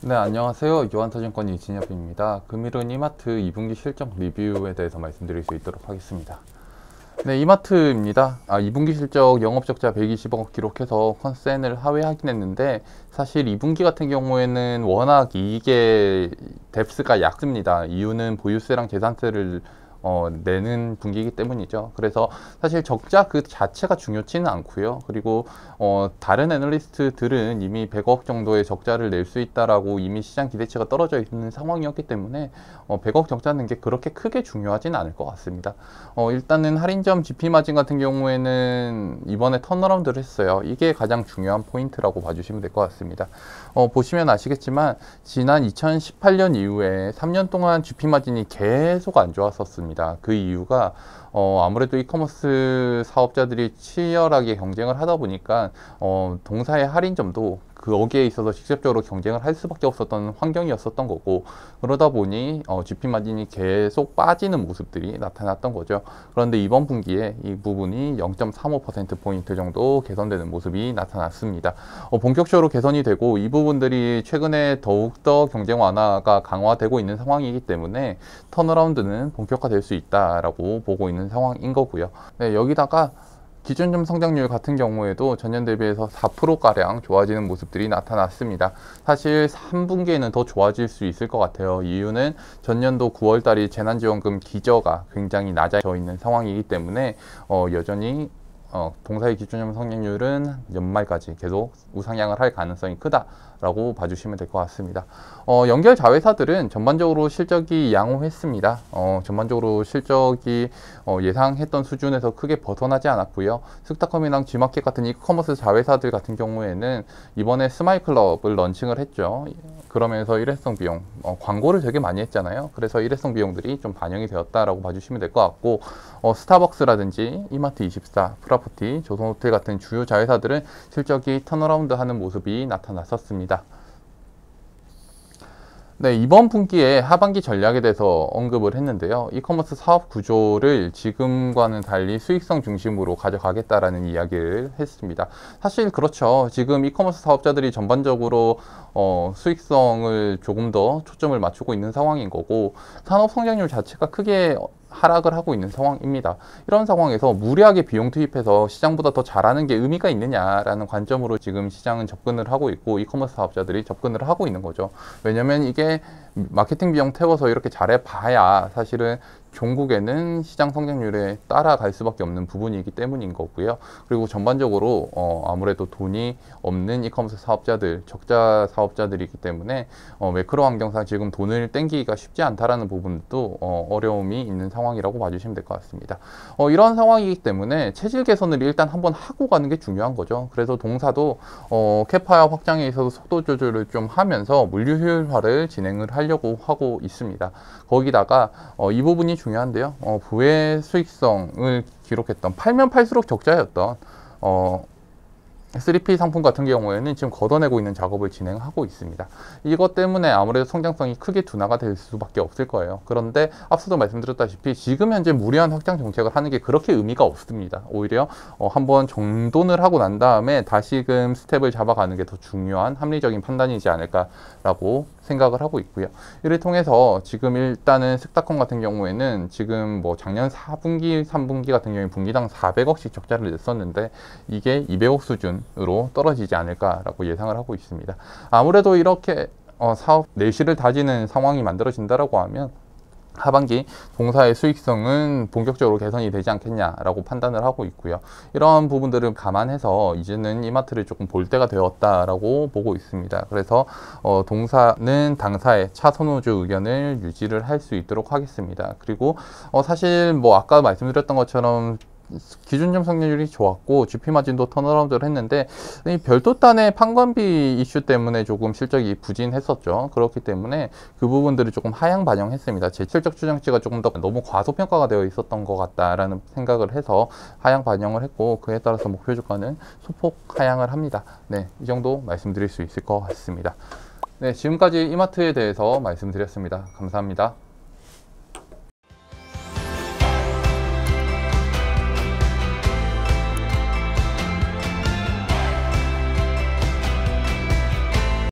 네, 안녕하세요. 유한터증권 이진엽입니다. 금일은 이마트 2분기 실적 리뷰에 대해서 말씀드릴 수 있도록 하겠습니다. 네, 이마트입니다. 2분기 실적 영업적자 120억 기록해서 컨센을 하회하긴 했는데, 사실 2분기 같은 경우에는 워낙 이익의 뎁스가 얕습니다. 이유는 보유세랑 재산세를 내는 분기이기 때문이죠. 그래서 사실 적자 그 자체가 중요치는 않고요. 그리고 다른 애널리스트들은 이미 100억 정도의 적자를 낼 수 있다라고 이미 시장 기대치가 떨어져 있는 상황이었기 때문에 100억 적자 는 게 그렇게 크게 중요하진 않을 것 같습니다. 일단은 할인점 GP 마진 같은 경우에는 이번에 턴어라운드를 했어요. 이게 가장 중요한 포인트라고 봐주시면 될 것 같습니다. 보시면 아시겠지만 지난 2018년 이후에 3년 동안 GP 마진이 계속 안 좋았었습니다. 그 이유가 아무래도 이커머스 사업자들이 치열하게 경쟁을 하다 보니까 동사의 할인점도 거기에 있어서 직접적으로 경쟁을 할 수밖에 없었던 환경이었었던 거고, 그러다 보니 GP 마진이 계속 빠지는 모습들이 나타났던 거죠. 그런데 이번 분기에 이 부분이 0.35%포인트 정도 개선되는 모습이 나타났습니다. 본격적으로 개선이 되고 이 부분들이 최근에 더욱더 경쟁 완화가 강화되고 있는 상황이기 때문에 턴어라운드는 본격화될 수 있다라고 보고 있는 상황인 거고요. 네, 여기다가 기준점 성장률 같은 경우에도 전년 대비해서 4%가량 좋아지는 모습들이 나타났습니다. 사실 3분기에는 더 좋아질 수 있을 것 같아요. 이유는 전년도 9월달이 재난지원금 기저가 굉장히 낮아져 있는 상황이기 때문에 여전히 동사의 기준점 성장률은 연말까지 계속 우상향을 할 가능성이 크다라고 봐주시면 될 것 같습니다. 연결 자회사들은 전반적으로 실적이 양호했습니다. 전반적으로 실적이 예상했던 수준에서 크게 벗어나지 않았고요. 스타컴이랑 G마켓 같은 이커머스 자회사들 같은 경우에는 이번에 스마일클럽을 런칭을 했죠. 그러면서 일회성 비용, 광고를 되게 많이 했잖아요. 그래서 일회성 비용들이 좀 반영이 되었다라고 봐주시면 될 것 같고, 스타벅스라든지 이마트24, 프라포티, 조선호텔 같은 주요 자회사들은 실적이 턴어라운드 하는 모습이 나타났었습니다. 네, 이번 분기에 하반기 전략에 대해서 언급을 했는데요. 이커머스 사업 구조를 지금과는 달리 수익성 중심으로 가져가겠다라는 이야기를 했습니다. 사실 그렇죠. 지금 이커머스 사업자들이 전반적으로 수익성을 조금 더 초점을 맞추고 있는 상황인 거고, 산업 성장률 자체가 크게 하락을 하고 있는 상황입니다. 이런 상황에서 무리하게 비용 투입해서 시장보다 더 잘하는 게 의미가 있느냐라는 관점으로 지금 시장은 접근을 하고 있고, 이커머스 사업자들이 접근을 하고 있는 거죠. 왜냐면 이게 마케팅 비용 태워서 이렇게 잘해봐야 사실은 종국에는 시장 성장률에 따라갈 수밖에 없는 부분이기 때문인 거고요. 그리고 전반적으로 아무래도 돈이 없는 이커머스 사업자들, 적자 사업자들이기 때문에 매크로 환경상 지금 돈을 땡기기가 쉽지 않다라는 부분도 어려움이 있는 상황이라고 봐주시면 될 것 같습니다. 이런 상황이기 때문에 체질 개선을 일단 한번 하고 가는 게 중요한 거죠. 그래서 동사도 캐파와 확장에 있어서 속도 조절을 좀 하면서 물류 효율화를 진행을 하려고 하고 있습니다. 거기다가 이 부분이 중요한데요. 부의 수익성을 기록했던, 팔면 팔수록 적자였던 3P 상품 같은 경우에는 지금 걷어내고 있는 작업을 진행하고 있습니다. 이것 때문에 아무래도 성장성이 크게 둔화가 될 수밖에 없을 거예요. 그런데 앞서도 말씀드렸다시피 지금 현재 무리한 확장 정책을 하는 게 그렇게 의미가 없습니다. 오히려 한번 정돈을 하고 난 다음에 다시금 스텝을 잡아가는 게 더 중요한 합리적인 판단이지 않을까라고 생각을 하고 있고요. 이를 통해서 지금 일단은 스타컴 같은 경우에는 지금 뭐 작년 4분기, 3분기 같은 경우에 분기당 400억씩 적자를 냈었는데 이게 200억 수준으로 떨어지지 않을까라고 예상을 하고 있습니다. 아무래도 이렇게 사업 내실을 다지는 상황이 만들어진다라고 하면 하반기 동사의 수익성은 본격적으로 개선이 되지 않겠냐라고 판단을 하고 있고요. 이런 부분들을 감안해서 이제는 이마트를 조금 볼 때가 되었다라고 보고 있습니다. 그래서 동사는 당사의 차선호주 의견을 유지를 할 수 있도록 하겠습니다. 그리고 사실 뭐 아까 말씀드렸던 것처럼 기준점 성장률이 좋았고 GP 마진도 턴어라운드를 했는데 별도단의 판관비 이슈 때문에 조금 실적이 부진했었죠. 그렇기 때문에 그 부분들을 조금 하향 반영했습니다. 제 실적 추정치가 조금 더 너무 과소평가가 되어 있었던 것 같다라는 생각을 해서 하향 반영을 했고, 그에 따라서 목표 주가는 소폭 하향을 합니다. 네, 이 정도 말씀드릴 수 있을 것 같습니다. 네, 지금까지 이마트에 대해서 말씀드렸습니다. 감사합니다.